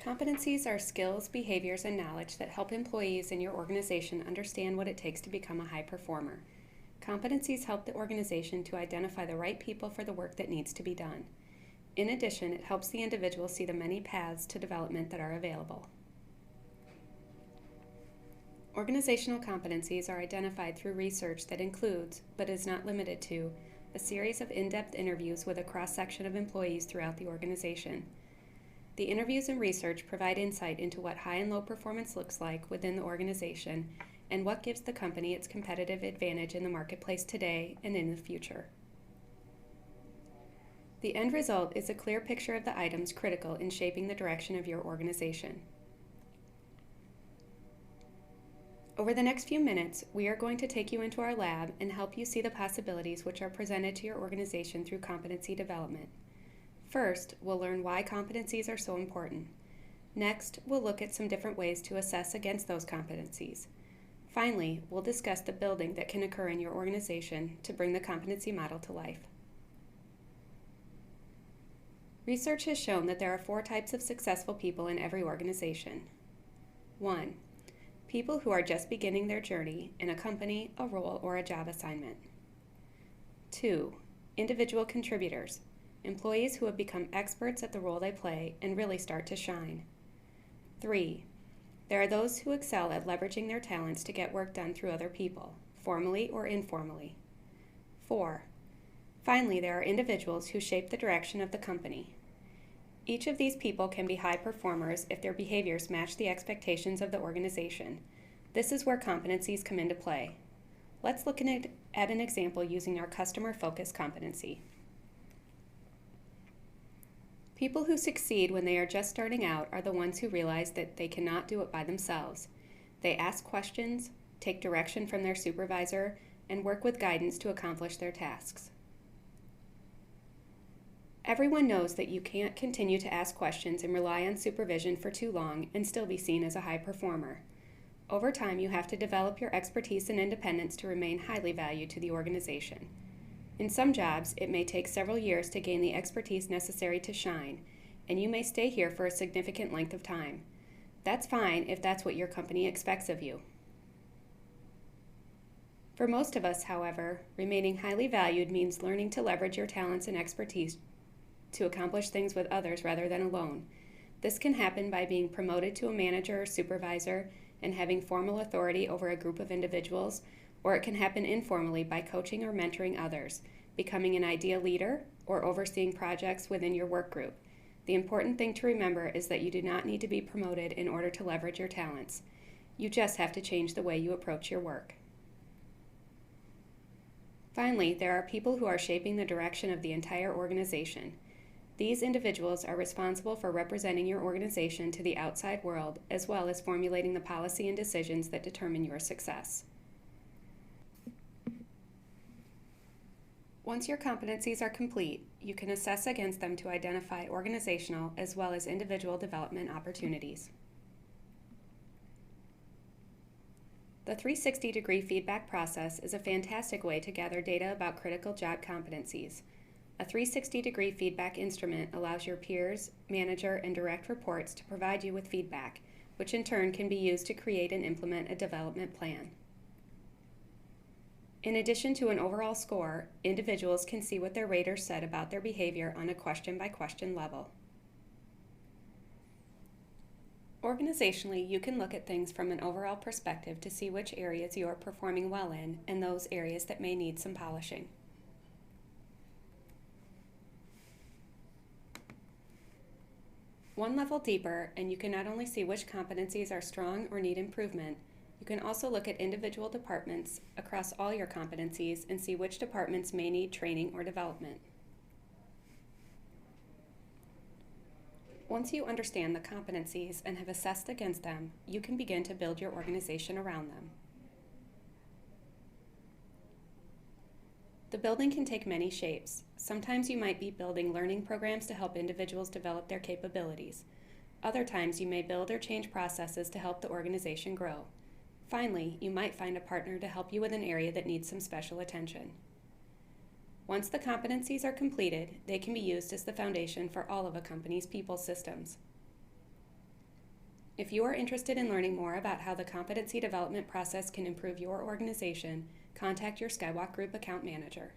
Competencies are skills, behaviors, and knowledge that help employees in your organization understand what it takes to become a high performer. Competencies help the organization to identify the right people for the work that needs to be done. In addition, it helps the individual see the many paths to development that are available. Organizational competencies are identified through research that includes, but is not limited to, a series of in-depth interviews with a cross-section of employees throughout the organization. The interviews and research provide insight into what high and low performance looks like within the organization and what gives the company its competitive advantage in the marketplace today and in the future. The end result is a clear picture of the items critical in shaping the direction of your organization. Over the next few minutes, we are going to take you into our lab and help you see the possibilities which are presented to your organization through competency development. First, we'll learn why competencies are so important. Next, we'll look at some different ways to assess against those competencies. Finally, we'll discuss the building that can occur in your organization to bring the competency model to life. Research has shown that there are 4 types of successful people in every organization. 1. People who are just beginning their journey in a company, a role, or a job assignment. 2. Individual contributors. Employees who have become experts at the role they play and really start to shine. 3. There are those who excel at leveraging their talents to get work done through other people, formally or informally. 4. Finally, there are individuals who shape the direction of the company. Each of these people can be high performers if their behaviors match the expectations of the organization. This is where competencies come into play. Let's look at an example using our customer-focused competency. People who succeed when they are just starting out are the ones who realize that they cannot do it by themselves. They ask questions, take direction from their supervisor, and work with guidance to accomplish their tasks. Everyone knows that you can't continue to ask questions and rely on supervision for too long and still be seen as a high performer. Over time, you have to develop your expertise and independence to remain highly valued to the organization. In some jobs, it may take several years to gain the expertise necessary to shine, and you may stay here for a significant length of time. That's fine if that's what your company expects of you. For most of us, however, remaining highly valued means learning to leverage your talents and expertise to accomplish things with others rather than alone. This can happen by being promoted to a manager or supervisor and having formal authority over a group of individuals, or it can happen informally by coaching or mentoring others, becoming an ideal leader, or overseeing projects within your work group. The important thing to remember is that you do not need to be promoted in order to leverage your talents. You just have to change the way you approach your work. Finally, there are people who are shaping the direction of the entire organization. These individuals are responsible for representing your organization to the outside world, as well as formulating the policy and decisions that determine your success. Once your competencies are complete, you can assess against them to identify organizational as well as individual development opportunities. The 360-degree feedback process is a fantastic way to gather data about critical job competencies. A 360-degree feedback instrument allows your peers, manager, and direct reports to provide you with feedback, which in turn can be used to create and implement a development plan. In addition to an overall score, individuals can see what their raters said about their behavior on a question-by-question level. Organizationally, you can look at things from an overall perspective to see which areas you are performing well in and those areas that may need some polishing. One level deeper, and you can not only see which competencies are strong or need improvement, you can also look at individual departments across all your competencies and see which departments may need training or development. Once you understand the competencies and have assessed against them, you can begin to build your organization around them. The building can take many shapes. Sometimes you might be building learning programs to help individuals develop their capabilities. Other times you may build or change processes to help the organization grow. Finally, you might find a partner to help you with an area that needs some special attention. Once the competencies are completed, they can be used as the foundation for all of a company's people systems. If you are interested in learning more about how the competency development process can improve your organization, contact your Skywalk Group account manager.